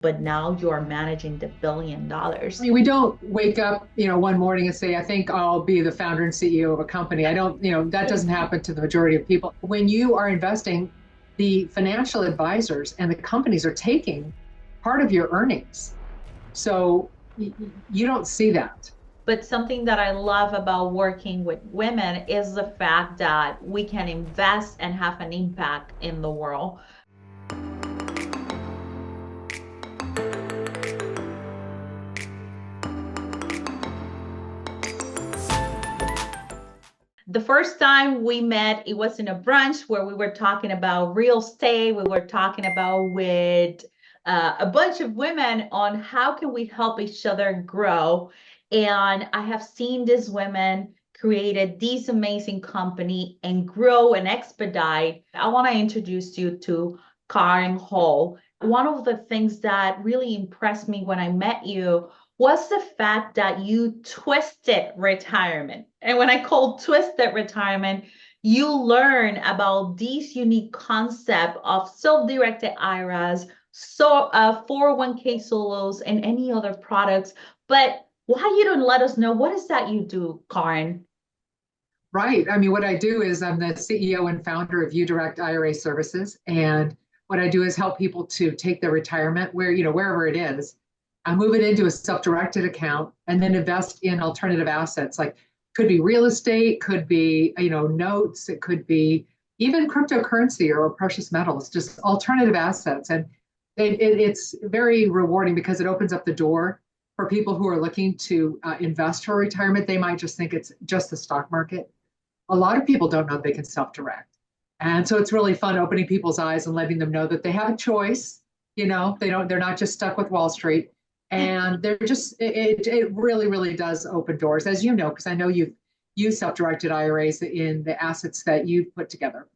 but now you're managing the $1 billion. I mean, we don't wake up, one morning and say, I think I'll be the founder and CEO of a company. I don't, that doesn't happen to the majority of people. When you are investing, the financial advisors and the companies are taking part of your earnings. So you don't see that. But something that I love about working with women is the fact that we can invest and have an impact in the world. The first time we met, it was in a brunch where we were talking about real estate. We were talking about with a bunch of women on how can we help each other grow. And I have seen these women created this amazing company and grow and expedite. I want to introduce you to Kaaren Hall. One of the things that really impressed me when I met you was the fact that you twisted retirement. And when I call twisted retirement, you learn about this unique concept of self-directed IRAs, so 401k solos, and any other products. But why you don't let us know, what is that you do, Kaaren? Right. I mean, what I do is I'm the CEO and founder of uDirect IRA Services. And what I do is help people to take their retirement wherever it is, move it into a self-directed account and then invest in alternative assets. Like could be real estate, could be, notes, it could be even cryptocurrency or precious metals, just alternative assets. And it's very rewarding because it opens up the door for people who are looking to invest for retirement. They might just think it's just the stock market. A lot of people don't know they can self-direct. And so it's really fun opening people's eyes and letting them know that they have a choice. They're not just stuck with Wall Street. And they're just, it really, really does open doors, as you know, because I know you've used self-directed IRAs in the assets that you've put together.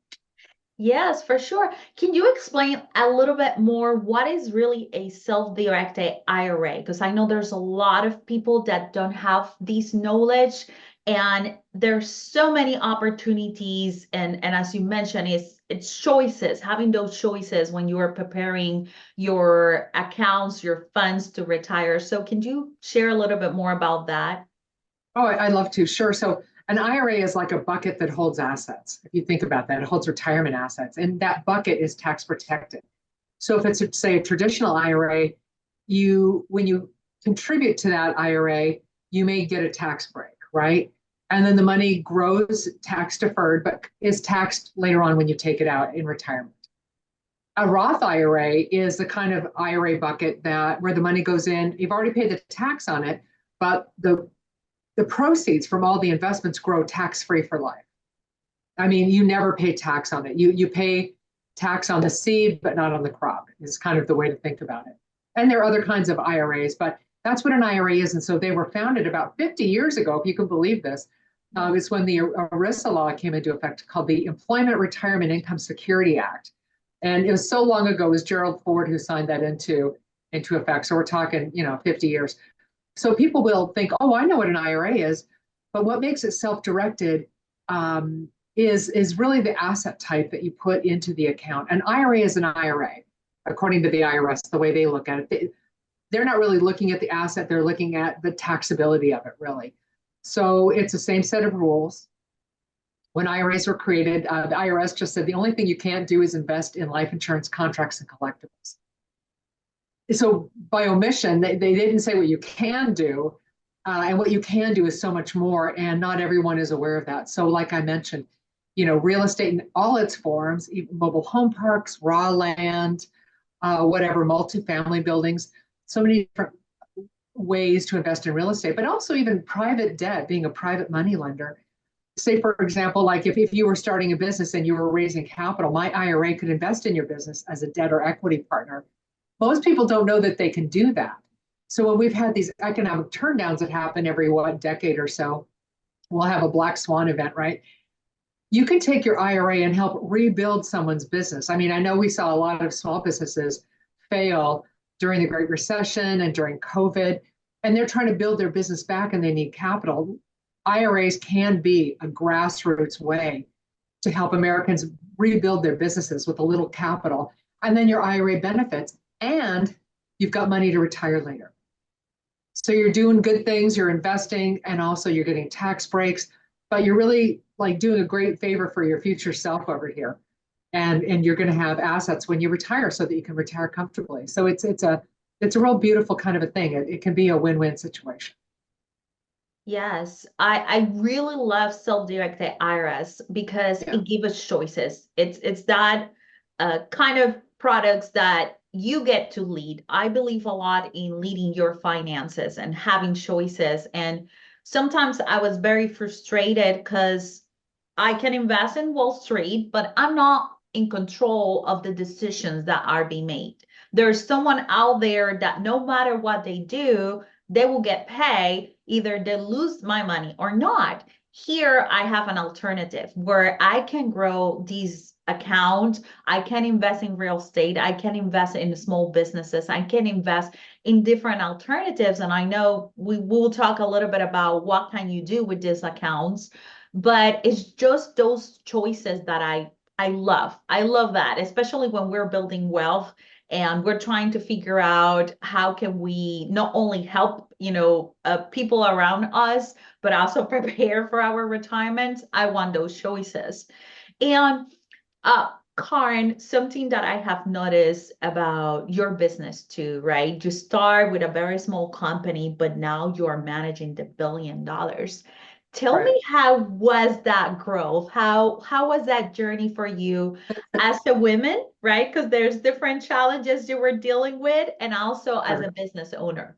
Yes, for sure. Can you explain a little bit more what is really a self-directed IRA? Because I know there's a lot of people that don't have this knowledge, and there's so many opportunities. And as you mentioned, it's choices, having those choices when you are preparing your accounts, your funds to retire. So can you share a little bit more about that? Oh, I'd love to. Sure. So an IRA is like a bucket that holds assets. If you think about that, it holds retirement assets, and that bucket is tax protected. So if it's, say, a traditional IRA, when you contribute to that IRA, you may get a tax break, right? And then the money grows tax deferred, but is taxed later on when you take it out in retirement. A Roth IRA is the kind of IRA bucket where the money goes in, you've already paid the tax on it, but the proceeds from all the investments grow tax-free for life. I mean, you never pay tax on it. You pay tax on the seed, but not on the crop, is kind of the way to think about it. And there are other kinds of IRAs, but that's what an IRA is. And so they were founded about 50 years ago, if you can believe this. It's when the ERISA law came into effect, called the Employment Retirement Income Security Act. And it was so long ago, it was Gerald Ford who signed that into effect. So we're talking, 50 years. So people will think, oh, I know what an IRA is, but what makes it self-directed is really the asset type that you put into the account. An IRA is an IRA, according to the IRS, the way they look at it. They're not really looking at the asset, they're looking at the taxability of it, really. So it's the same set of rules. When IRAs were created, the IRS just said the only thing you can't do is invest in life insurance contracts and collectibles. So by omission, they didn't say what you can do, and what you can do is so much more, and not everyone is aware of that. So like I mentioned, real estate in all its forms, even mobile home parks, raw land, whatever, multifamily buildings, so many different ways to invest in real estate, but also even private debt, being a private money lender. Say, for example, like if you were starting a business and you were raising capital, my IRA could invest in your business as a debt or equity partner. Most people don't know that they can do that. So when we've had these economic turndowns that happen every decade or so, we'll have a black swan event, right? You can take your IRA and help rebuild someone's business. I mean, I know we saw a lot of small businesses fail during the Great Recession and during COVID, and they're trying to build their business back and they need capital. IRAs can be a grassroots way to help Americans rebuild their businesses with a little capital. And then your IRA benefits. And you've got money to retire later. So you're doing good things, you're investing, and also you're getting tax breaks, but you're really like doing a great favor for your future self over here. And you're going to have assets when you retire so that you can retire comfortably. So it's a real beautiful kind of a thing. It can be a win-win situation. Yes, I really love self-directed IRAs because Yeah. it gives us choices. It's that kind of products that you get to lead. I believe a lot in leading your finances and having choices. And sometimes I was very frustrated because I can invest in Wall Street, but I'm not in control of the decisions that are being made. There's someone out there that no matter what they do, they will get paid. Either they lose my money or not. Here, I have an alternative where I can grow these accounts. I can invest in real estate. I can invest in small businesses. I can invest in different alternatives. And I know we will talk a little bit about what can you do with these accounts, but it's just those choices that I love. I love that, especially when we're building wealth and we're trying to figure out how can we not only help people around us but also prepare for our retirement. I want those choices. And Kaaren, something that I have noticed about your business too, right? You start with a very small company, but now you're managing the $1 billion. Tell Right. me, how was that growth? How was that journey for you as a woman, right? Because there's different challenges you were dealing with, and also as a Sure. business owner.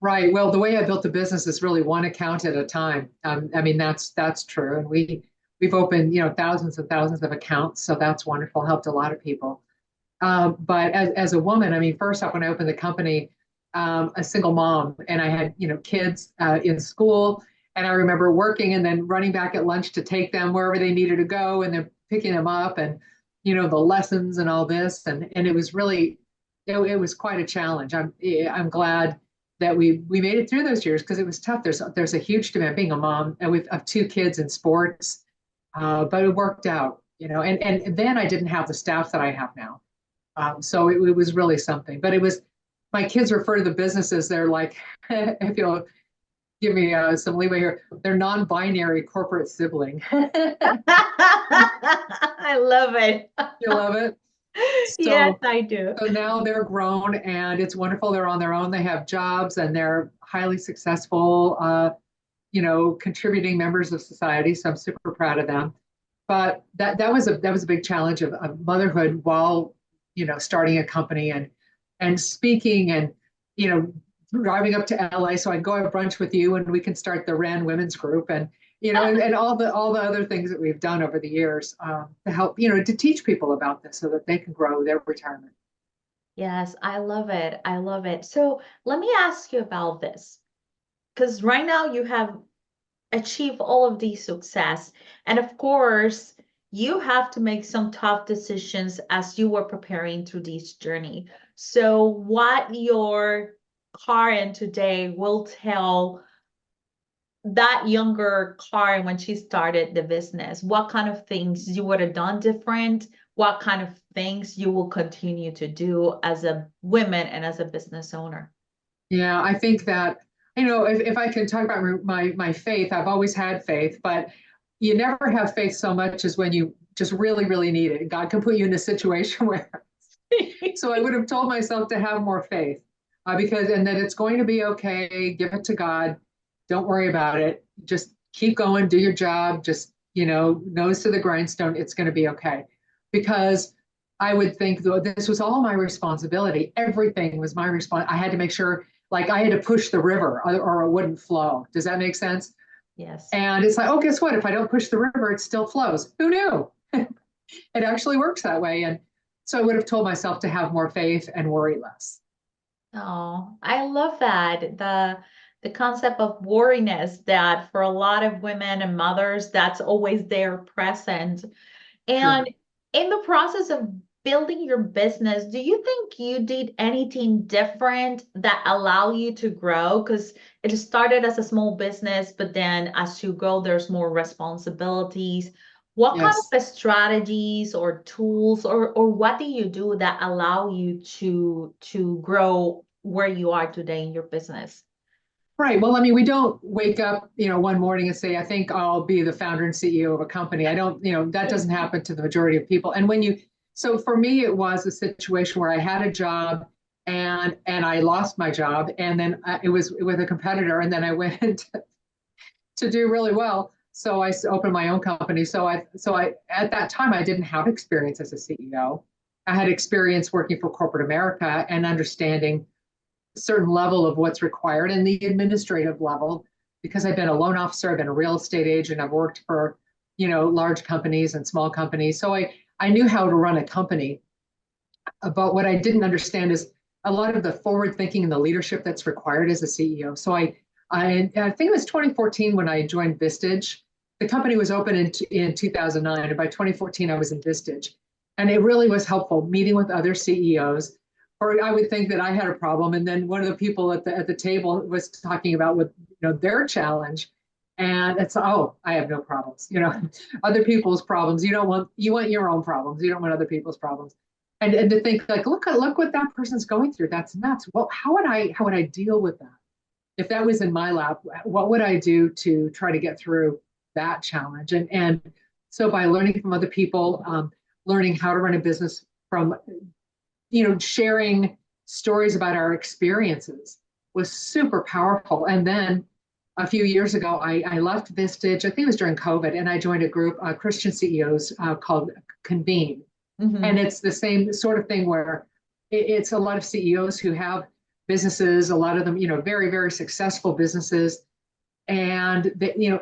Right. Well, the way I built the business is really one account at a time. I mean, that's true. And we've opened, thousands and thousands of accounts. So that's wonderful. Helped a lot of people. But as a woman, I mean, first off, when I opened the company, a single mom, and I had, kids in school. And I remember working and then running back at lunch to take them wherever they needed to go and then picking them up and, the lessons and all this. And it was really, it was quite a challenge. I'm glad that we made it through those years because it was tough. There's a huge demand being a mom and with of two kids in sports, but it worked out, and then I didn't have the staff that I have now. So it was really something. But it was, my kids refer to the businesses, they're like, if you'll give me some leeway here, they're non-binary corporate sibling. I love it. You love it? Yes, So, I do. so now they're grown and it's wonderful. They're on their own. They have jobs and they're highly successful, contributing members of society. So I'm super proud of them. But that was a big challenge of motherhood while starting a company and speaking and driving up to LA so I can go have brunch with you and we can start the RAN Women's Group and all the other things that we've done over the years to help to teach people about this so that they can grow their retirement. Yes, I love it. I love it. So let me ask you about this, because right now you have achieved all of these success. And of course, you have to make some tough decisions as you were preparing through this journey. So what your Kaaren today will tell that younger Kaaren when she started the business, what kind of things you would have done different, what kind of things you will continue to do as a woman and as a business owner? Yeah, I think that, if I can talk about my faith, I've always had faith, but you never have faith so much as when you just really, really need it. God can put you in a situation where, so I would have told myself to have more faith and that it's going to be okay. Give it to God. Don't worry about it. Just keep going, do your job. Just, nose to the grindstone. It's going to be okay. Because I would think though, this was all my responsibility. Everything was my response. I had to make sure, like I had to push the river or it wouldn't flow. Does that make sense? Yes. And it's like, oh, guess what? If I don't push the river, it still flows. Who knew? It actually works that way. And so I would have told myself to have more faith and worry less. Oh, I love that. The concept of wariness that for a lot of women and mothers, that's always there present. True. And in the process of building your business, do you think you did anything different that allow you to grow? Because it started as a small business, but then as you grow, there's more responsibilities. What kind Yes. of strategies or tools or what do you do that allow you to grow where you are today in your business? Right. Well, I mean, we don't wake up, one morning and say, I think I'll be the founder and CEO of a company. I don't, that doesn't happen to the majority of people. And so for me, it was a situation where I had a job and I lost my job. And then it was with a competitor. And then I went to do really well. So I opened my own company. So I, at that time, I didn't have experience as a CEO. I had experience working for corporate America and understanding certain level of what's required and the administrative level, because I've been a loan officer, I've been a real estate agent, I've worked for, large companies and small companies. So I knew how to run a company. But what I didn't understand is a lot of the forward thinking and the leadership that's required as a CEO. So I think it was 2014 when I joined Vistage. The company was open in 2009, and by 2014 I was in Vistage. And it really was helpful meeting with other CEOs, or I would think that I had a problem, and then one of the people at the table was talking about with their challenge, and it's, oh, I have no problems, other people's problems. You want your own problems. You don't want other people's problems. And to think like, look what that person's going through. That's nuts. Well, how would I deal with that? If that was in my lap, what would I do to try to get through that challenge? And so by learning from other people, learning how to run a business from sharing stories about our experiences was super powerful. And then a few years ago, I left Vistage. I think it was during COVID, and I joined a group, Christian CEOs, called Convene. And it's the same sort of thing where it's a lot of CEOs who have businesses, a lot of them, very, very successful businesses. And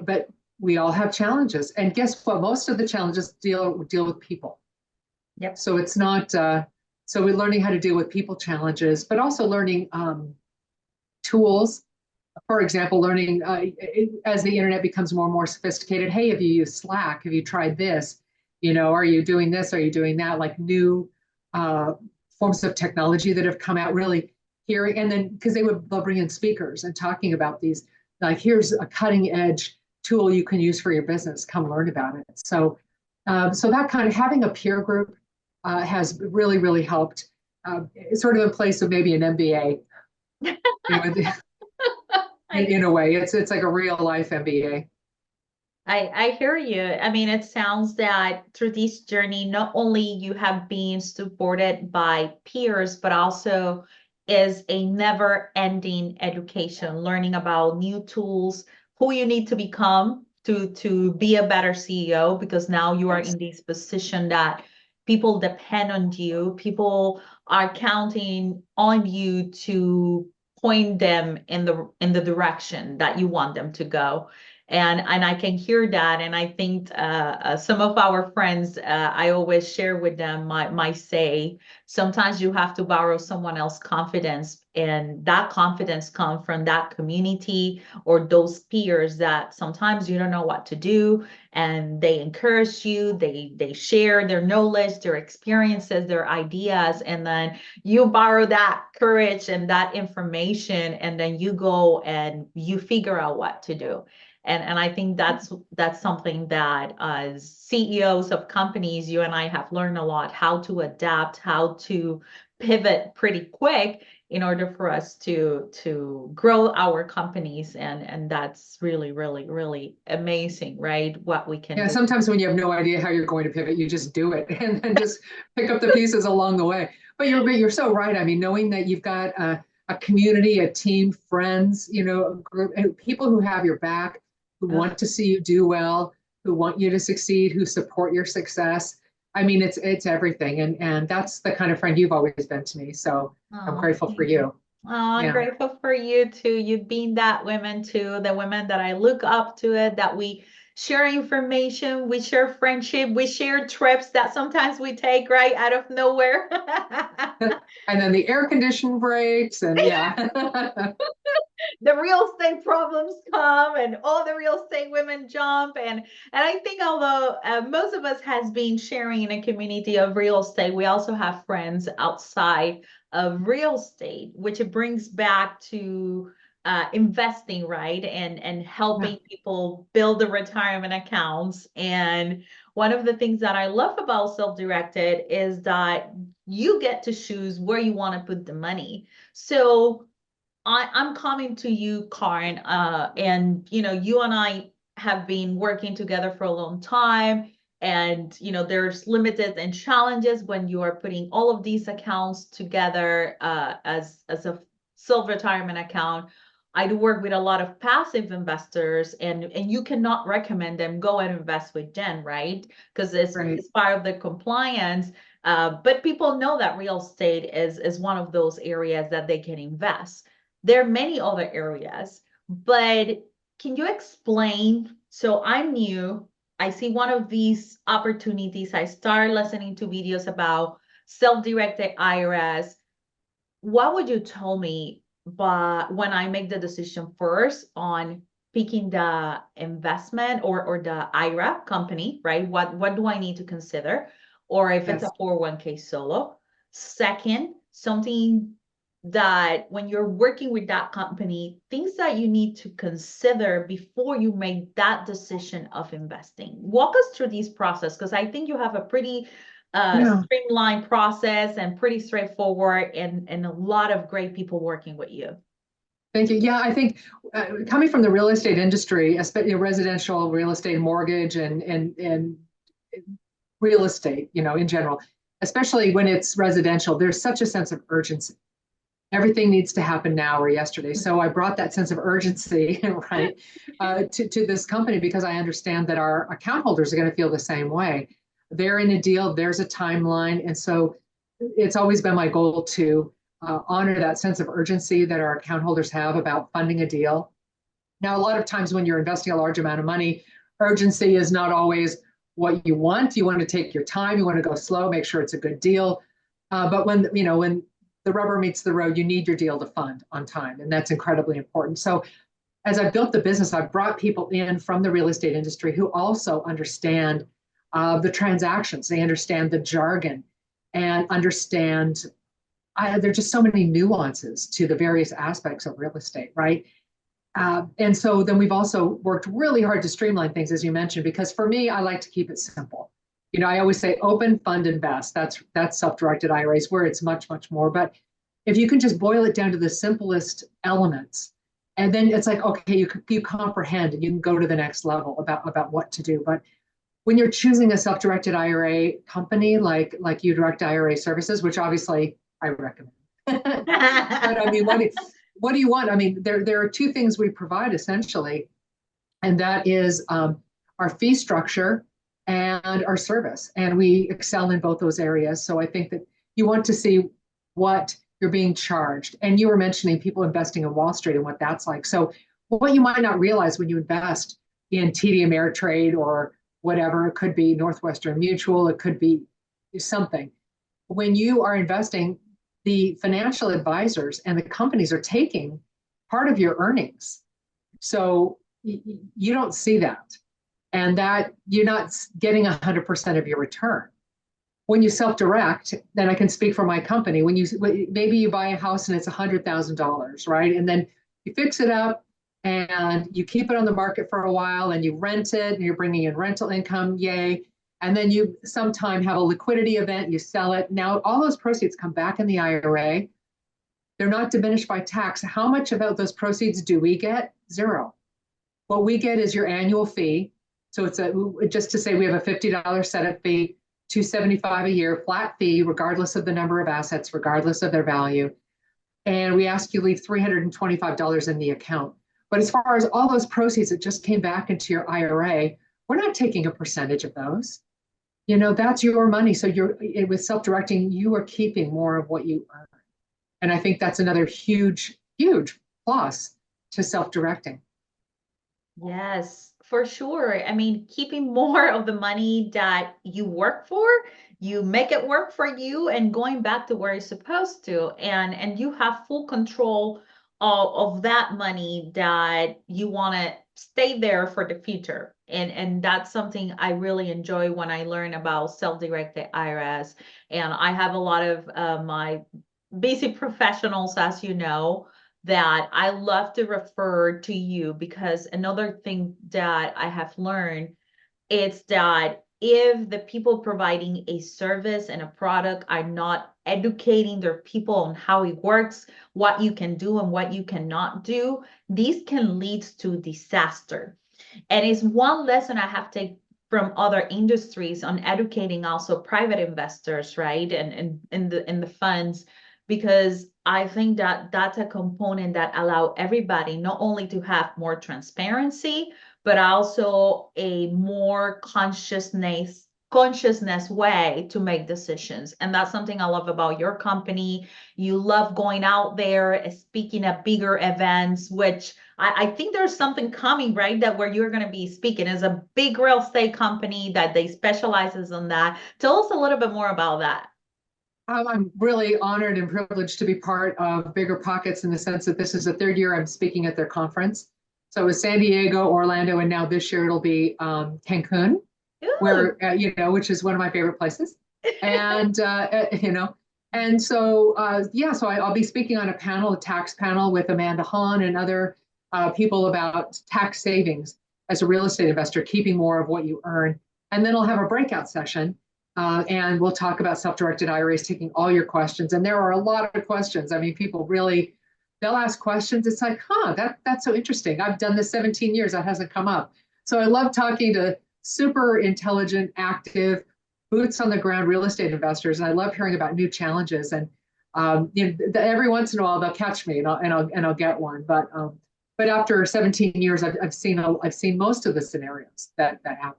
but we all have challenges. And guess what? Most of the challenges deal with people. Yep. So it's not, so we're learning how to deal with people challenges, but also learning tools. For example, learning as the internet becomes more and more sophisticated. Hey, have you used Slack? Have you tried this? Are you doing this? Are you doing that? Like new forms of technology that have come out, really hearing. And then because they'll bring in speakers and talking about these, like, here's a cutting edge tool you can use for your business. Come learn about it. So that kind of having a peer group has really, really helped. It's sort of in place of maybe an MBA. In a way, it's like a real life MBA. I hear you. I mean, it sounds that through this journey, not only you have been supported by peers, but also is a never-ending education, learning about new tools, who you need to become to be a better CEO, because now you are in this position that people depend on you. People are counting on you to point them in the direction that you want them to go. And I can hear that. And I think some of our friends, I always share with them my say, sometimes you have to borrow someone else's confidence. And that confidence comes from that community or those peers that sometimes you don't know what to do. And they encourage you, they share their knowledge, their experiences, their ideas. And then you borrow that courage and that information, and then you go and you figure out what to do. And I think that's something that as CEOs of companies, you and I have learned a lot, how to adapt, how to pivot pretty quick in order for us to grow our companies. And that's really, really, really amazing, right? What we can do. Sometimes when you have no idea how you're going to pivot, you just do it and then just pick up the pieces along the way. But you're so right. I mean, knowing that you've got a community, a team, friends, a group, and people who have your back, who want to see you do well, who want you to succeed, who support your success. I mean, it's everything. And that's the kind of friend you've always been to me. So I'm grateful for you. Oh, I'm grateful for you too. You've been that women too, the women that I look up to it, that we share information, we share friendship, we share trips that sometimes we take right out of nowhere. And then the air condition breaks and the real estate problems come and all the real estate women jump. And I think although most of us has been sharing in a community of real estate, we also have friends outside of real estate, which it brings back to investing, right? And helping people build the retirement accounts. And one of the things that I love about self-directed is that you get to choose where you want to put the money. So I'm coming to you, Kaaren, and you and I have been working together for a long time. And there's limited and challenges when you are putting all of these accounts together as a self-retirement account. I do work with a lot of passive investors, and you cannot recommend them go and invest with Jen, right? Because it's part of the compliance. But people know that real estate is one of those areas that they can invest. There are many other areas, but can you explain? So I'm new. I see one of these opportunities. I start listening to videos about self-directed IRAs. What would you tell me but when I make the decision first on picking the investment or the IRA company, right? What do I need to consider? Or if it's a 401k solo. Second, something that when you're working with that company, things that you need to consider before you make that decision of investing. Walk us through this process, because I think you have a pretty streamlined process and pretty straightforward, and a lot of great people working with you. Thank you. Yeah, I think coming from the real estate industry, especially residential real estate, mortgage, and real estate, in general, especially when it's residential, there's such a sense of urgency. Everything needs to happen now or yesterday. So I brought that sense of urgency, right, to this company, because I understand that our account holders are going to feel the same way. They're in a deal, there's a timeline. And so it's always been my goal to honor that sense of urgency that our account holders have about funding a deal. Now, a lot of times when you're investing a large amount of money, urgency is not always what you want. You want to take your time, you want to go slow, make sure it's a good deal. But when the rubber meets the road, you need your deal to fund on time, and that's incredibly important. So as I built the business, I brought people in from the real estate industry who also understand the transactions. They understand the jargon and understand there are just so many nuances to the various aspects of real estate, right? And so then we've also worked really hard to streamline things, as you mentioned, because for me, I like to keep it simple. I always say open, fund, invest. That's self-directed IRAs, where it's much, much more. But if you can just boil it down to the simplest elements, and then it's like, okay, you comprehend and you can go to the next level about what to do. But when you're choosing a self-directed IRA company like uDirect IRA Services, which obviously I recommend. But I mean, what do you want? I mean, there are two things we provide essentially, and that is our fee structure and our service. And we excel in both those areas. So I think that you want to see what you're being charged. And you were mentioning people investing in Wall Street and what that's like. So what you might not realize when you invest in TD Ameritrade or whatever, it could be Northwestern Mutual, it could be something. When you are investing, the financial advisors and the companies are taking part of your earnings. So you don't see that. And that you're not getting 100% of your return. When you self-direct, then I can speak for my company. Maybe you buy a house and it's $100,000, right? And then you fix it up and you keep it on the market for a while and you rent it and you're bringing in rental income, yay. And then you sometime have a liquidity event, you sell it. Now all those proceeds come back in the IRA. They're not diminished by tax. How much about those proceeds do we get? Zero. What we get is your annual fee. So it's just to say we have a $50 setup fee, $275 a year, flat fee, regardless of the number of assets, regardless of their value. And we ask you to leave $325 in the account. But as far as all those proceeds that just came back into your IRA, we're not taking a percentage of those. That's your money. So with self-directing, you are keeping more of what you earn. And I think that's another huge, huge plus to self-directing. Yes, for sure. I mean, keeping more of the money that you work for, you make it work for you and going back to where it's supposed to. And you have full control of that money that you want to stay there for the future. And that's something I really enjoy when I learn about self-directed IRAs. And I have a lot of my basic professionals, as you know, that I love to refer to you, because another thing that I have learned is that if the people providing a service and a product are not educating their people on how it works, what you can do and what you cannot do, these can lead to disaster. And it's one lesson I have taken from other industries on educating also private investors, right? And in the funds, because I think that that's a component that allow everybody not only to have more transparency, but also a more consciousness way to make decisions. And that's something I love about your company. You love going out there, speaking at bigger events, which I think there's something coming, right? That where you're going to be speaking as a big real estate company that they specializes in that. Tell us a little bit more about that. I'm really honored and privileged to be part of Bigger Pockets in the sense that this is the third year I'm speaking at their conference. So it was San Diego, Orlando, and now this year it'll be Cancun, where, which is one of my favorite places. And, and so, so I'll be speaking on a tax panel with Amanda Hahn and other people about tax savings as a real estate investor, keeping more of what you earn. And then I'll have a breakout session and we'll talk about self-directed IRAs, taking all your questions. And there are a lot of questions. I mean, people really, they'll ask questions. It's like, that's so interesting. I've done this 17 years. That hasn't come up. So I love talking to super intelligent, active, boots on the ground real estate investors. And I love hearing about new challenges. And every once in a while they'll catch me and I'll get one. But after 17 years, I've seen most of the scenarios that happen.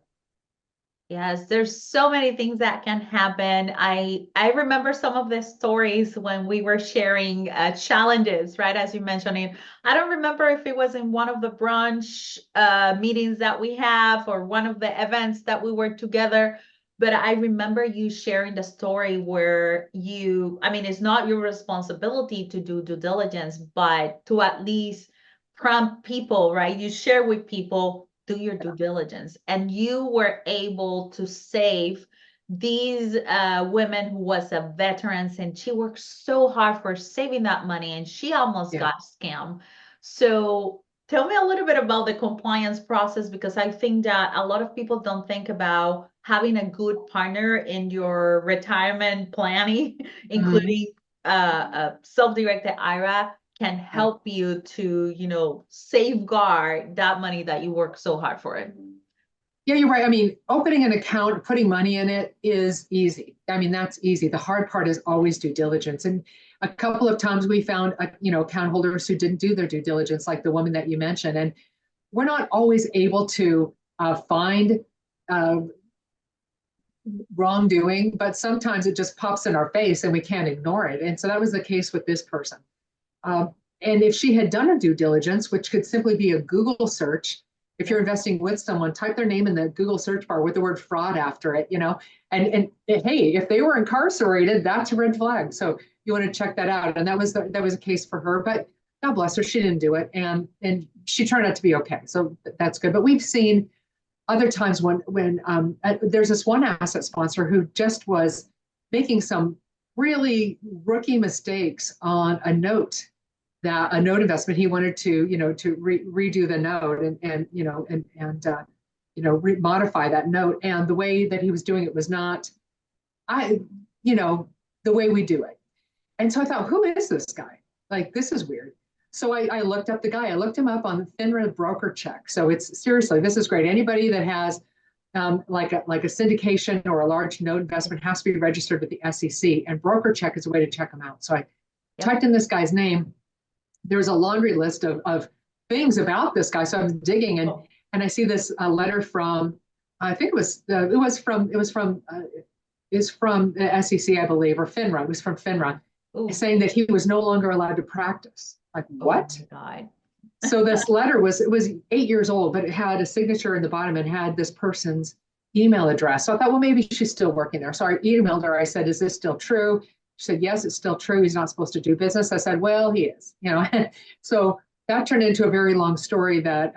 Yes, there's so many things that can happen. I remember some of the stories when we were sharing challenges, right? As you mentioned, I don't remember if it was in one of the brunch meetings that we have or one of the events that we were together. But I remember you sharing the story where it's not your responsibility to do due diligence, but to at least prompt people, right? You share with people, do your due diligence. And you were able to save these women who was a veteran, and she worked so hard for saving that money and she almost got scammed. So tell me a little bit about the compliance process, because I think that a lot of people don't think about having a good partner in your retirement planning, including a self-directed IRA can help you to, safeguard that money that you work so hard for it. Yeah, you're right. I mean, opening an account, putting money in it is easy. I mean, that's easy. The hard part is always due diligence. And a couple of times we found, account holders who didn't do their due diligence, like the woman that you mentioned. And we're not always able to find wrongdoing, but sometimes it just pops in our face and we can't ignore it. And so that was the case with this person. And if she had done her due diligence, which could simply be a Google search, if you're investing with someone, type their name in the Google search bar with the word fraud after it, and hey, if they were incarcerated, that's a red flag. So you want to check that out. And that was a case for her, but God bless her, she didn't do it. And she turned out to be okay. So that's good. But we've seen other times when there's this one asset sponsor who just was making some really rookie mistakes on a note investment. He wanted to redo the note and modify that note, and the way that he was doing it was not the way we do it. And so I thought, who is this guy? Like, this is weird. So I looked up the guy. I looked him up on FINRA broker check. So it's seriously, this is great. Anybody that has like a syndication or a large note investment has to be registered with the SEC, and broker check is a way to check them out. So I typed in this guy's name. There's a laundry list of things about this guy. So I was digging and I see this letter from, I think it was from the SEC, I believe, or FINRA. It was from FINRA. Ooh. Saying that he was no longer allowed to practice. Like, what? Oh my God. So this letter was 8 years old, but it had a signature in the bottom and had this person's email address. So I thought, well, maybe she's still working there. So I emailed her. I said, is this still true? She said, yes, it's still true. He's not supposed to do business. I said, well, he is, So that turned into a very long story that's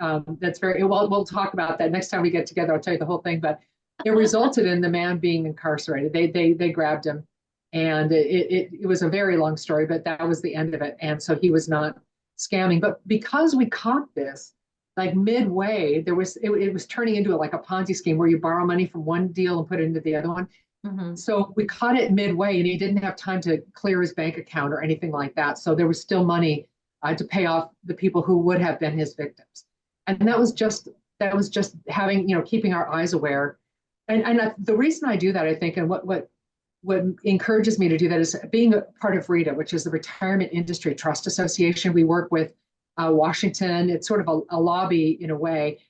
we'll talk about that next time we get together. I'll tell you the whole thing, but it resulted in the man being incarcerated. They grabbed him, and it was a very long story, but that was the end of it. And so he was not scamming, but because we caught this, like midway, it was turning into like a Ponzi scheme where you borrow money from one deal and put it into the other one. Mhm. So we caught it midway, and he didn't have time to clear his bank account or anything like that. So there was still money to pay off the people who would have been his victims. And that was just having, keeping our eyes aware. And the reason I do that, I think, and what encourages me to do that is being a part of RITA, which is the Retirement Industry Trust Association. We work with Washington. It's sort of a lobby in a way,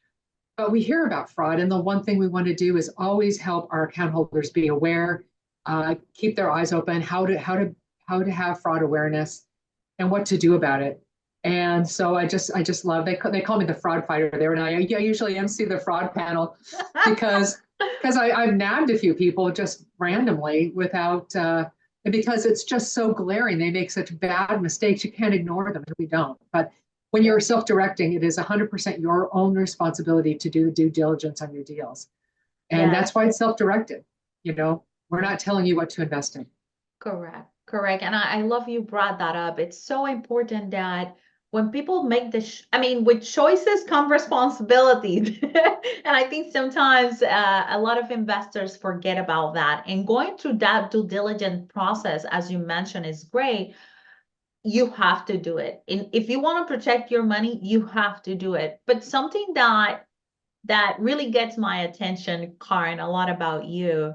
but we hear about fraud. And the one thing we want to do is always help our account holders be aware, keep their eyes open, how to have fraud awareness and what to do about it. And so I just love, they call me the fraud fighter there. And I usually MC the fraud panel because I've nabbed a few people just randomly without, because it's just so glaring. They make such bad mistakes. You can't ignore them. We don't. But when you're self-directing, it is 100% your own responsibility to do the due diligence on your deals. And that's why it's self-directed. We're not telling you what to invest in. Correct. Correct. And I love you brought that up. It's so important that when people make with choices come responsibility. And I think sometimes a lot of investors forget about that. And going through that due diligence process, as you mentioned, is great. You have to do it. And if you want to protect your money, you have to do it. But something that really gets my attention, Kaaren, a lot about you,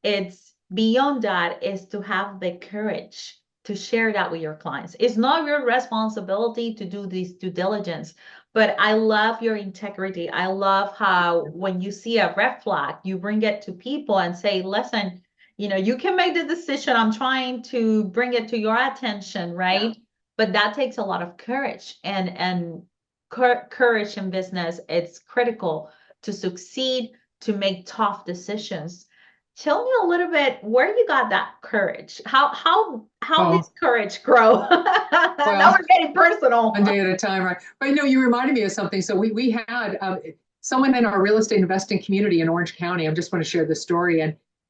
it's beyond that, is to have the courage to share that with your clients. It's not your responsibility to do this due diligence, but I love your integrity. I love how when you see a red flag, you bring it to people and say, listen, you can make the decision. I'm trying to bring it to your attention, right? Yeah. But that takes a lot of courage, and courage in business, it's critical to succeed, to make tough decisions. Tell me a little bit where you got that courage. How did courage grow? Now we're getting personal. One day at a time, right? But you reminded me of something. So we had someone in our real estate investing community in Orange County. I just want to share this story,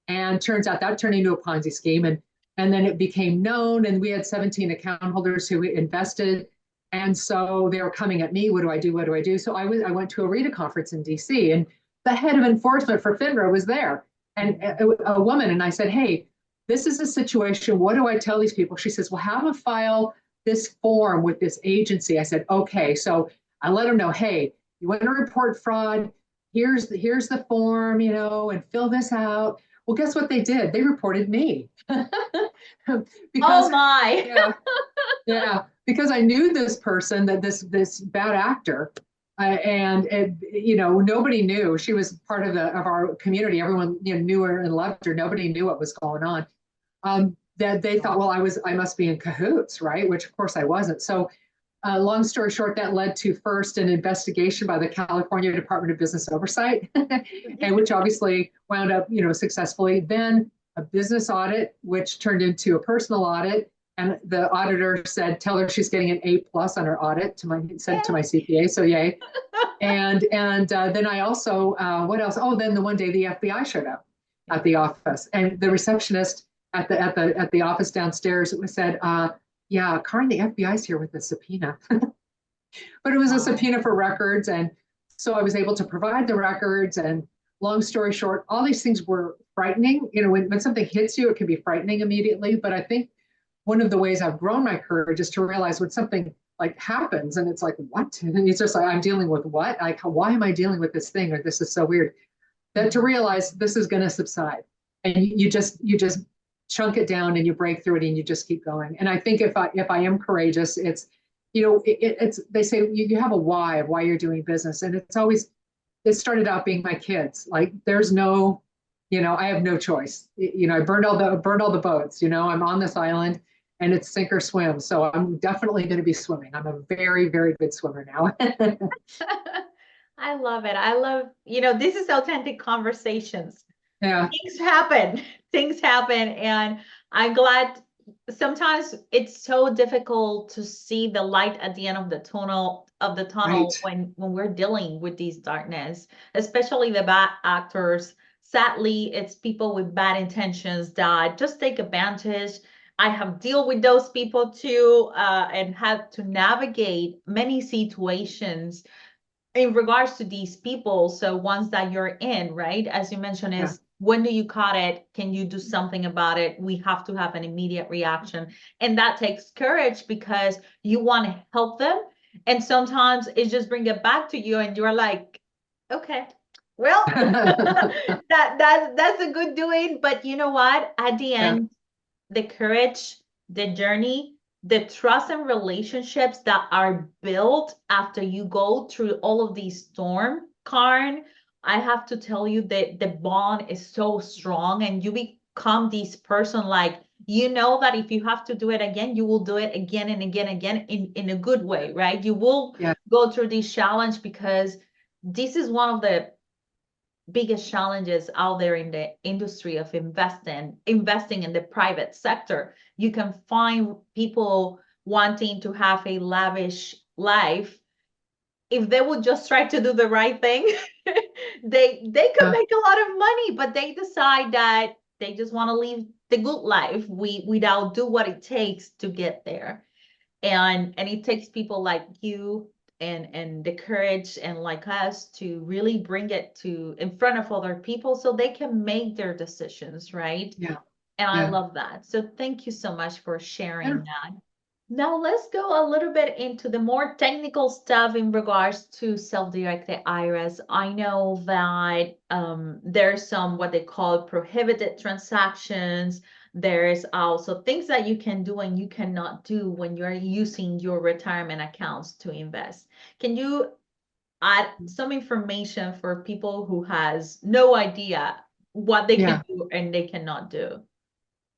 and turns out that turned into a Ponzi scheme, and then it became known, and we had 17 account holders who invested, and so they were coming at me. What do I do? What do I do? So I went to a RITA conference in DC, and the head of enforcement for FINRA was there. And a woman, and I said, hey, this is a situation. What do I tell these people? She says, well, have them file this form with this agency. I said, okay. So I let them know, hey, you want to report fraud? Here's the form, and fill this out. Well, guess what they did? They reported me. Because, oh my. yeah, because I knew this person, that this bad actor. And nobody knew. She was part of our community. Everyone knew her and loved her. Nobody knew what was going on. That they thought, well, I must be in cahoots, right? Which of course I wasn't. So, long story short, that led to first an investigation by the California Department of Business Oversight, and which obviously wound up, successfully. Then a business audit, which turned into a personal audit. And the auditor said, tell her she's getting an A+ on her audit, sent it to my CPA. So yay. And then I also, what else? Oh, then the one day the FBI showed up at the office, and the receptionist at the office downstairs said, yeah, Kaaren, the FBI's here with a subpoena. But it was a subpoena for records. And so I was able to provide the records. And long story short, all these things were frightening. When something hits you, it can be frightening immediately. But I think one of the ways I've grown my courage is to realize when something like happens and it's like, what? And it's just like, I'm dealing with what? Like, why am I dealing with this thing? Or this is so weird. That to realize this is going to subside, and you just chunk it down and you break through it and you just keep going. And I think if I am courageous, it's, it's, they say you have a why of why you're doing business. And it started out being my kids. Like there's no, I have no choice. I burned all the boats, I'm on this island. And it's sink or swim. So I'm definitely going to be swimming. I'm a very, very good swimmer now. I love it. I love, this is authentic conversations. Yeah. Things happen. And I'm glad sometimes it's so difficult to see the light at the end of the tunnel right. when we're dealing with these darkness, especially the bad actors. Sadly, it's people with bad intentions that just take advantage. I have dealt with those people too, and had to navigate many situations in regards to these people, so once that you're in, right, as you mentioned, is when do you cut it? Can you do something about it? We have to have an immediate reaction. And that takes courage because you want to help them. And sometimes it just bring it back to you and you're like, okay, well, that's a good doing. But you know what? At the end, the courage, the journey, the trust and relationships that are built after you go through all of these storms, Kaaren, I have to tell you that the bond is so strong and you become this person like, you know that if you have to do it again, you will do it again and again and again in a good way, right? You will go through this challenge because this is one of the biggest challenges out there in the industry of investing in the private sector. You can find people wanting to have a lavish life. If they would just try to do the right thing, they could make a lot of money, but they decide that they just want to live the good life without do what it takes to get there. And it takes people like you and the courage and like us to really bring it to in front of other people so they can make their decisions, right? Yeah. And I love that. So thank you so much for sharing that. Now let's go a little bit into the more technical stuff in regards to self-directed IRAs. I know that there's some what they call prohibited transactions. There's also things that you can do and you cannot do when you're using your retirement accounts to invest. Can you add some information for people who has no idea what they can do and they cannot do?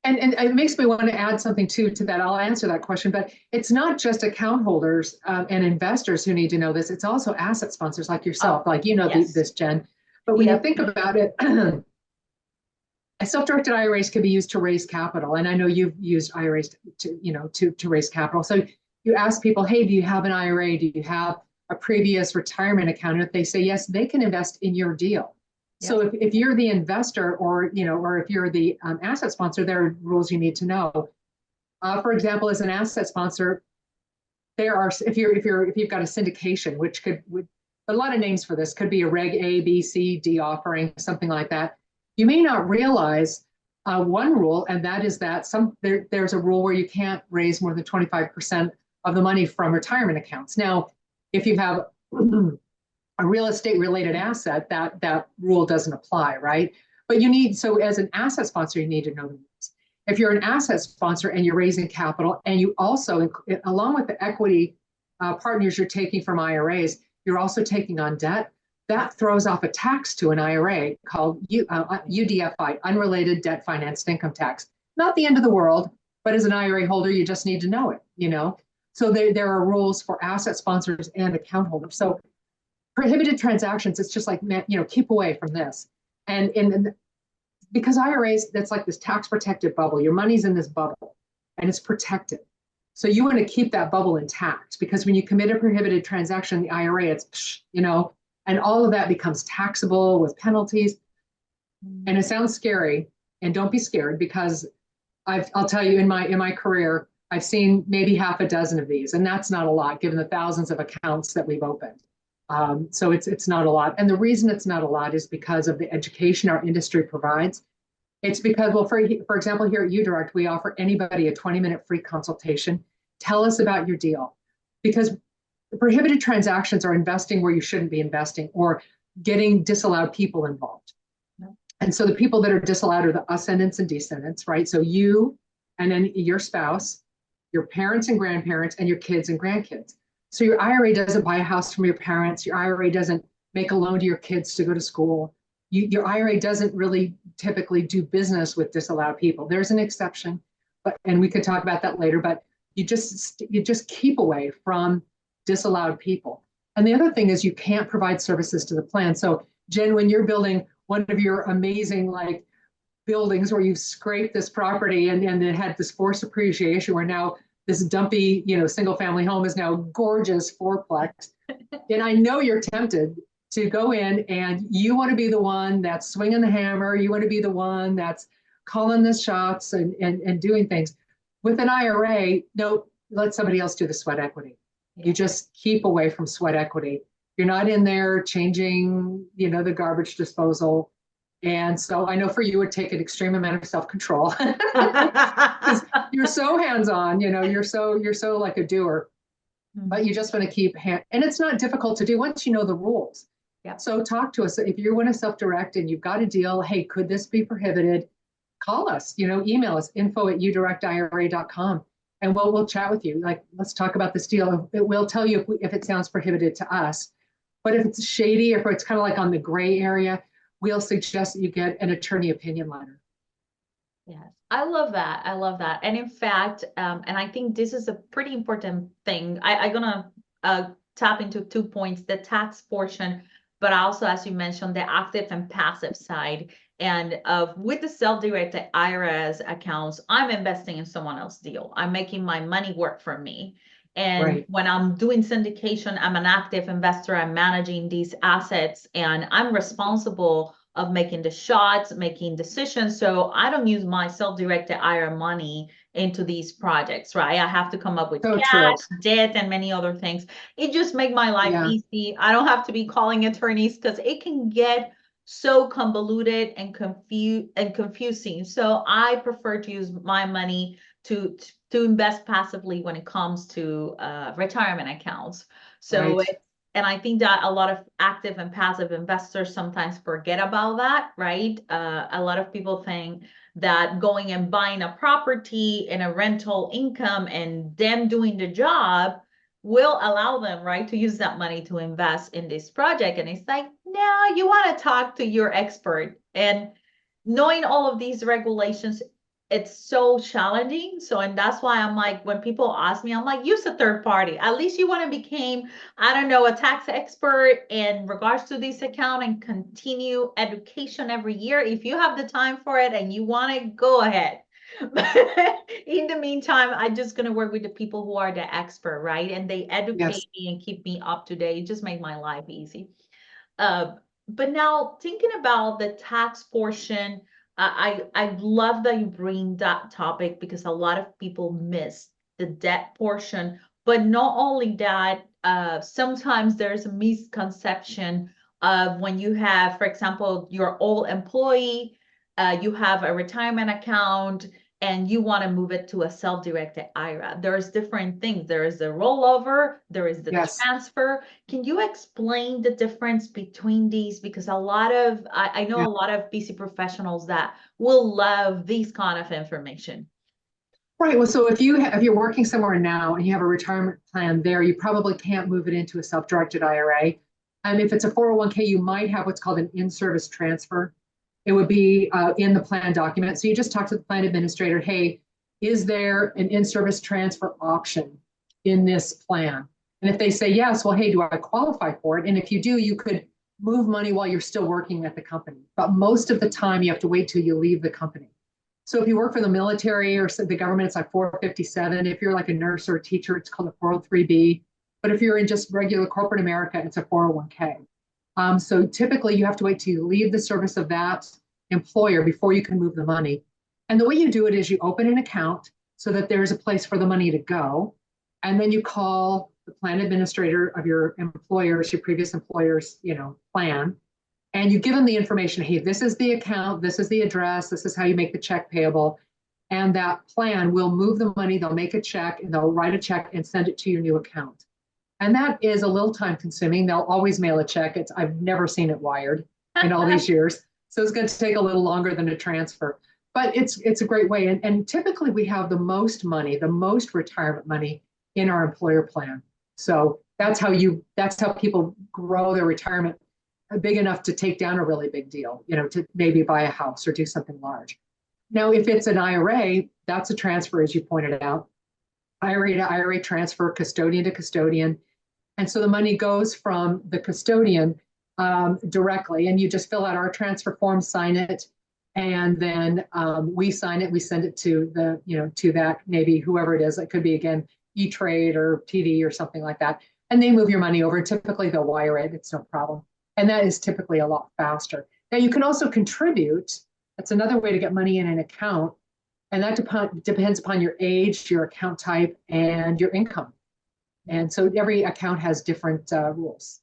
And it makes me want to add something too to that. I'll answer that question, but it's not just account holders and investors who need to know this. It's also asset sponsors like yourself, like this, Jen. But when you think about it, self-directed IRAs can be used to raise capital, and I know you've used IRAs to raise capital. So you ask people, hey, do you have an IRA? Do you have a previous retirement account? And if they say yes, they can invest in your deal. So if you're the investor or if you're the asset sponsor, there are rules you need to know. For example, as an asset sponsor, there are if you've got a syndication, which could a lot of names for this, could be a Reg A, B, C, D offering, something like that. You may not realize one rule, and that is that there's a rule where you can't raise more than 25% of the money from retirement accounts. Now, if you have a real estate related asset, that rule doesn't apply, right? But so as an asset sponsor, you need to know the rules. If you're an asset sponsor and you're raising capital, and you also, along with the equity partners you're taking from IRAs, you're also taking on debt, that throws off a tax to an IRA called UDFI, Unrelated Debt Financed Income Tax. Not the end of the world, but as an IRA holder, you just need to know it, So there are rules for asset sponsors and account holders. So prohibited transactions, it's just like, keep away from this. And because IRAs, that's like this tax protected bubble. Your money's in this bubble and it's protected. So you want to keep that bubble intact, because when you commit a prohibited transaction, the IRA, it's, and all of that becomes taxable with penalties. And it sounds scary, and don't be scared, because I'll tell you, in my career, I've seen maybe half a dozen of these, and that's not a lot given the thousands of accounts that we've opened. So it's not a lot. And the reason it's not a lot is because of the education our industry provides. It's because, well, for example, here at uDirect, we offer anybody a 20-minute free consultation. Tell us about your deal. Because prohibited transactions are investing where you shouldn't be investing, or getting disallowed people involved. And so the people that are disallowed are the ascendants and descendants, right? So you, and then your spouse, your parents and grandparents, and your kids and grandkids. So your IRA doesn't buy a house from your parents. Your IRA doesn't make a loan to your kids to go to school. Your IRA doesn't really typically do business with disallowed people. There's an exception, and we could talk about that later, but you just keep away from disallowed people. And the other thing is, you can't provide services to the plan. So Jen, when you're building one of your amazing buildings where you've scraped this property and it had this forced appreciation, where now this dumpy, single family home is now gorgeous fourplex. And I know you're tempted to go in and you want to be the one that's swinging the hammer. You want to be the one that's calling the shots and doing things. With an IRA, no, let somebody else do the sweat equity. You just keep away from sweat equity. You're not in there changing, the garbage disposal. And so I know for you, it would take an extreme amount of self-control because you're so hands-on, you're so like a doer, but you just want to and it's not difficult to do once you know the rules. Yeah. So talk to us. If you want to self-direct and you've got a deal, hey, could this be prohibited? Call us, email us, info@udirectira.com, and we'll chat with you. Like, let's talk about this deal. It will tell you if it sounds prohibited to us. But if it's shady, if it's kind of like on the gray area, we'll suggest that you get an attorney opinion letter. Yes, I love that. I love that. And in fact, and I think this is a pretty important thing. I'm gonna tap into 2 points, the tax portion, but also, as you mentioned, the active and passive side. And with the self-directed IRAs accounts, I'm investing in someone else's deal. I'm making my money work for me. And Right. when I'm doing syndication, I'm an active investor. I'm managing these assets, and I'm responsible of making the shots, making decisions. So I don't use my self-directed IRA money into these projects, right? I have to come up with So cash, true. debt, and many other things. It just makes my life Yeah. easy. I don't have to be calling attorneys because it can get so convoluted and confusing. So I prefer to use my money to invest passively when it comes to retirement accounts. So Right. and I think that a lot of active and passive investors sometimes forget about that, right? A lot of people think that going and buying a property and a rental income and them doing the job will allow them, right, to use that money to invest in this project. And it's like, no, you want to talk to your expert. And knowing all of these regulations, it's so challenging. So, and that's why I'm like, when people ask me, I'm like, use a third party. At least you want to become, I don't know, a tax expert in regards to this account and continue education every year. If you have the time for it and you want to, go ahead. But in the meantime, I'm just going to work with the people who are the expert, right? And they educate me and keep me up to date. It just make my life easy. But now thinking about the tax portion, I love that you bring that topic because a lot of people miss the debt portion. But not only that, sometimes there's a misconception of when you have, for example, your old employee, you have a retirement account and you want to move it to a self-directed IRA. There's different things. There is the rollover, there is the transfer. Can you explain the difference between these? Because I know a lot of busy professionals that will love these kind of information. Right. Well, so if you're working somewhere now and you have a retirement plan there, you probably can't move it into a self-directed IRA. And if it's a 401k, you might have what's called an in-service transfer. It would be in the plan document. So you just talk to the plan administrator, hey, is there an in-service transfer option in this plan? And if they say yes, well, hey, do I qualify for it? And if you do, you could move money while you're still working at the company. But most of the time, you have to wait till you leave the company. So if you work for the military or the government, it's like 457. If you're like a nurse or a teacher, it's called a 403B. But if you're in just regular corporate America, it's a 401k. So typically you have to wait till you leave the service of that employer before you can move the money. And the way you do it is you open an account so that there's a place for the money to go. And then you call the plan administrator of your employer's, your previous employer's, plan. And you give them the information, hey, this is the account, this is the address, this is how you make the check payable. And that plan will move the money, they'll make a check, and they'll write a check and send it to your new account. And that is a little time consuming. They'll always mail a check. I've never seen it wired in all these years. So it's going to take a little longer than a transfer. But it's a great way. And typically we have the most money, the most retirement money in our employer plan. So that's how people grow their retirement big enough to take down a really big deal, to maybe buy a house or do something large. Now, if it's an IRA, that's a transfer, as you pointed out. IRA to IRA transfer, custodian to custodian. And so the money goes from the custodian directly, and you just fill out our transfer form, sign it, and then we sign it. We send it to to that, maybe whoever it is. It could be, again, E-Trade or TD or something like that. And they move your money over. Typically, they'll wire it. It's no problem. And that is typically a lot faster. Now, you can also contribute. That's another way to get money in an account. And that depends upon your age, your account type, and your income. And so every account has different rules.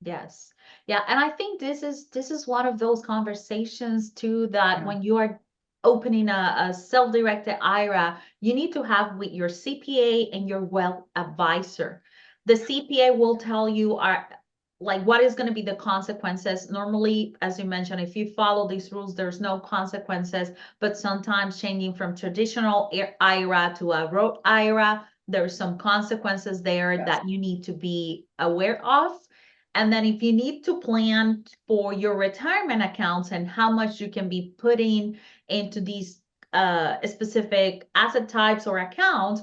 Yes. Yeah. And I think this is one of those conversations too that Yeah. when you are opening a self-directed IRA, you need to have with your CPA and your wealth advisor. The CPA will tell you are like what is going to be the consequences. Normally, as you mentioned, if you follow these rules, there's no consequences, but sometimes changing from traditional IRA to a Roth IRA, there's some consequences there Yes. that you need to be aware of. And then if you need to plan for your retirement accounts and how much you can be putting into these specific asset types or accounts,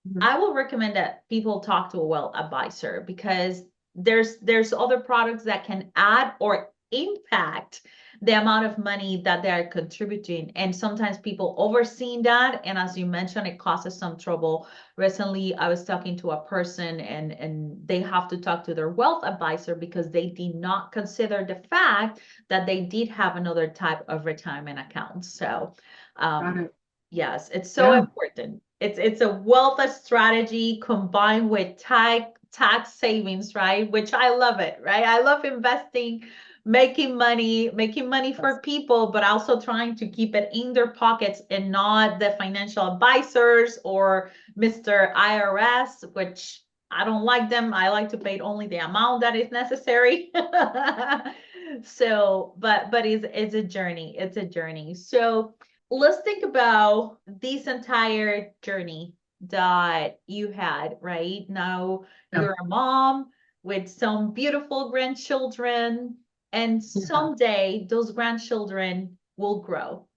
Mhm. I will recommend that people talk to a wealth advisor because there's other products that can add or impact the amount of money that they're contributing. And sometimes people overseeing that. And as you mentioned, it causes some trouble. Recently, I was talking to a person and they have to talk to their wealth advisor because they did not consider the fact that they did have another type of retirement account. So Got um, it. yes, it's so Yeah. important. It's a wealth strategy combined with tax savings, right? Which I love it, right? I love investing, making money Yes. for people, but also trying to keep it in their pockets and not the financial advisors or Mr. IRS, which I don't like them. I like to pay only the amount that is necessary. So, but it's a journey. It's a journey. So let's think about this entire journey that you had, right? Now Yeah. you're a mom with some beautiful grandchildren, and Yeah. someday those grandchildren will grow.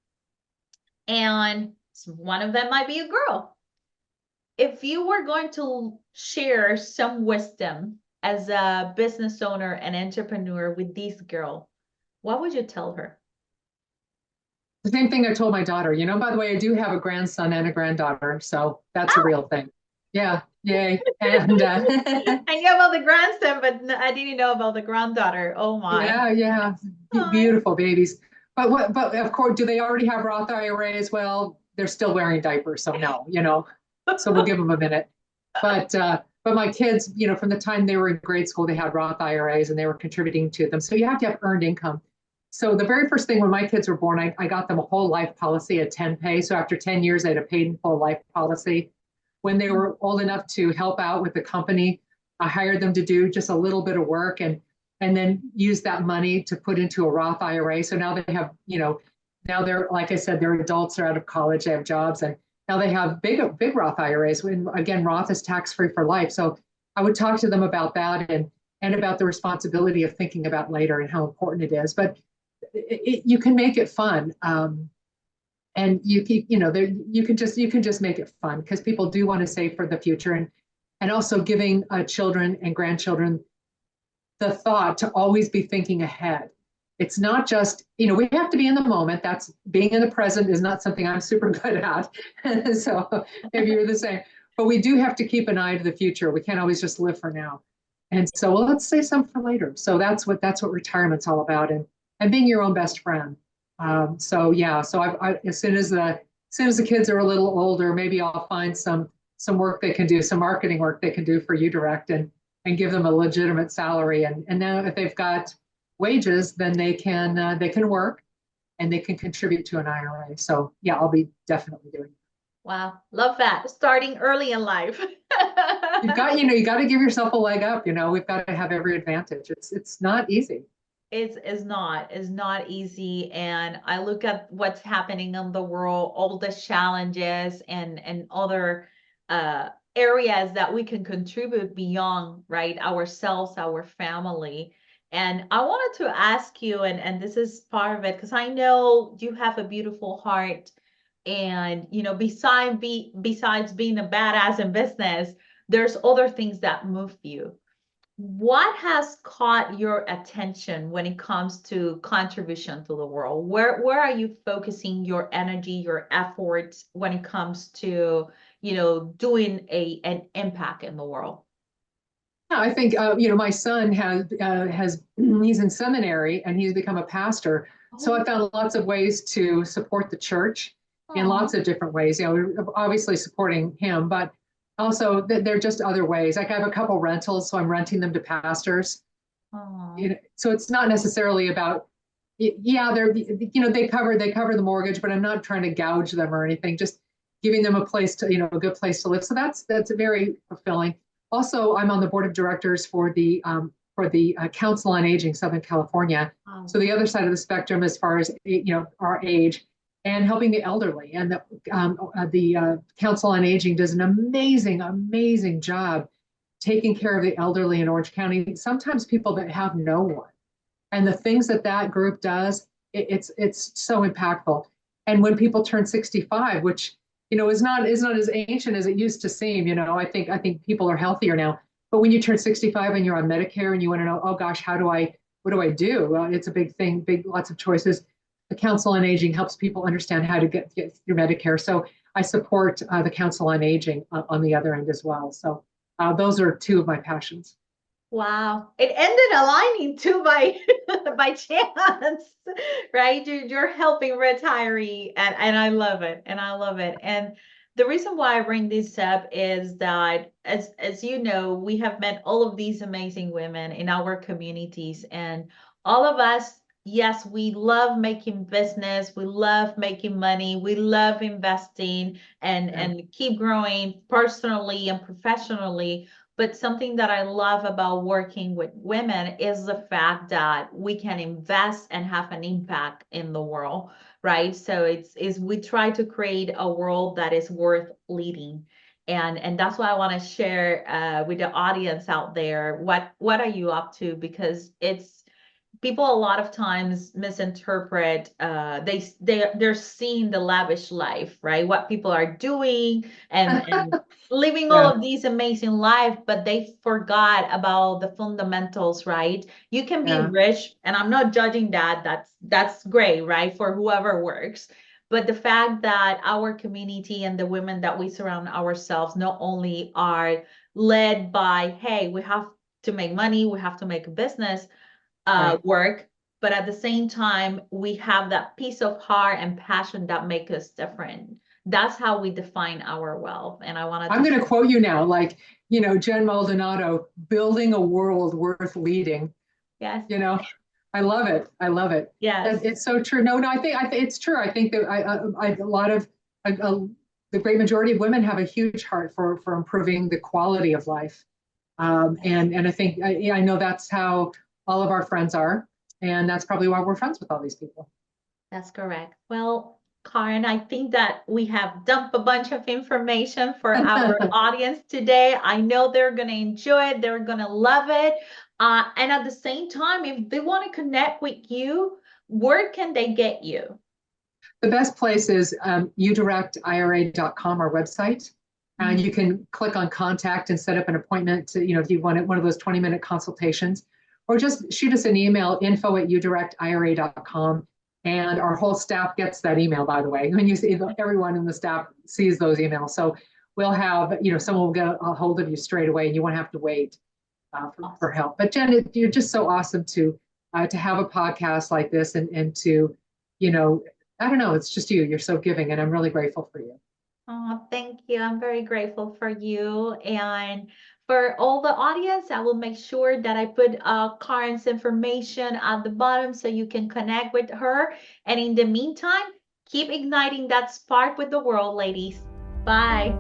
And one of them might be a girl. If you were going to share some wisdom as a business owner and entrepreneur with this girl, what would you tell her? The same thing I told my daughter. By the way, I do have a grandson and a granddaughter, so that's a Oh, real thing. Yeah, yay. And I knew about the grandson, but I didn't know about the granddaughter. Oh my. yeah, yeah, Hi. beautiful babies. But of course, do they already have Roth IRAs? Well, they're still wearing diapers, so no. So we'll give them a minute. But my kids, from the time they were in grade school, they had Roth IRAs and they were contributing to them. So you have to have earned income. So the very first thing when my kids were born, I got them a whole life policy at 10 pay. So after 10 years, I had a paid in full life policy. When they were old enough to help out with the company, I hired them to do just a little bit of work and then use that money to put into a Roth IRA. So now they have, now they're, like I said, they're adults, they're out of college, they have jobs, and now they have big Roth IRAs. When again, Roth is tax-free for life. So I would talk to them about that and about the responsibility of thinking about later and how important it is. But you can make it fun. And you can just make it fun because people do want to save for the future and also giving children and grandchildren the thought to always be thinking ahead. It's not just, we have to be in the moment. That's being in the present is not something I'm super good at. So maybe you're the same, but we do have to keep an eye to the future. We can't always just live for now. And so, well, let's save some for later. So that's what retirement's all about, and being your own best friend. So yeah, so as soon as the kids are a little older, maybe I'll find some work they can do, some marketing work they can do for uDirect and give them a legitimate salary. And then if they've got wages, then they can work and they can contribute to an IRA. So yeah, I'll be definitely doing it. Wow, love that. Starting early in life. You got to give yourself a leg up. We've got to have every advantage. It's not easy. It's not easy. And I look at what's happening in the world, all the challenges and other areas that we can contribute beyond, right? Ourselves, our family. And I wanted to ask you, and this is part of it, because I know you have a beautiful heart. And besides being a badass in business, there's other things that move you. What has caught your attention when it comes to contribution to the world? Where are you focusing your energy, your efforts when it comes to, doing an impact in the world? Yeah, I think my son has he's in seminary and he's become a pastor. So I Oh, found lots of ways to support the church in aw. lots of different ways. We're obviously supporting him, but also there are just other ways. Like I have a couple rentals, so I'm renting them to pastors. Oh, So it's not necessarily about, yeah, they cover the mortgage, but I'm not trying to gouge them or anything, just giving them a place to, a good place to live. So that's very fulfilling. Also, I'm on the board of directors for the Council on Aging, Southern California. wow. So the other side of the spectrum, as far as our age, and helping the elderly. And the Council on Aging does an amazing job taking care of the elderly in Orange County. Sometimes people that have no one, and the things that group does, it's so impactful. And when people turn 65, which is not as ancient as it used to seem, I think people are healthier now. But when you turn 65 and you're on Medicare and you want to know, oh gosh, what do I do? Well, it's a big thing, lots of choices. The Council on Aging helps people understand how to get through Medicare. So I support the Council on Aging on the other end as well. So those are two of my passions. Wow. It ended aligning too by by chance, right? You're helping retiree and I love it. And I love it. And the reason why I bring this up is that as you know, we have met all of these amazing women in our communities and all of us, yes, we love making business, we love making money, we love investing and keep growing personally and professionally. But something that I love about working with women is the fact that we can invest and have an impact in the world, right? So it's we try to create a world that is worth leading. And that's why I want to share with the audience out there what are you up to? Because it's people a lot of times misinterpret they're seeing the lavish life, right? What people are doing and living all Yeah, of these amazing life, but they forgot about the fundamentals, right? You can be yeah, rich, and I'm not judging that. That's great, right? For whoever works. But the fact that our community and the women that we surround ourselves not only are led by, hey, we have to make money, we have to make a business, right. work, but at the same time, we have that piece of heart and passion that make us different. That's how we define our wealth. And I wanted I'm to going to share. quote you now, like, Jen Maldonado, building a world worth leading. Yes, You know, I love it. I love it. yes, It's so true. No, I think it's true. I think that a lot of the great majority of women have a huge heart for improving the quality of life. And I think I know that's how all of our friends are, and that's probably why we're friends with all these people. that's correct. Well, Kaaren, I think that we have dumped a bunch of information for our audience today. I know they're going to enjoy it. They're going to love it. And at the same time, if they want to connect with you, where can they get you? The best place is uDirectIRA.com, our website. And you can click on contact and set up an appointment to, if you want one of those 20-minute consultations, or just shoot us an email, info@uDirectIRA.com. And our whole staff gets that email, by the way. When you see everyone in the staff sees those emails. So we'll have, someone will get a hold of you straight away and you won't have to wait for help. But Jen, you're just so awesome to have a podcast like this and to, I don't know, it's just you. You're so giving, and I'm really grateful for you. Oh, thank you. I'm very grateful for you. And for all the audience, I will make sure that I put Karen's information at the bottom so you can connect with her. And in the meantime, keep igniting that spark with the world, ladies. Bye.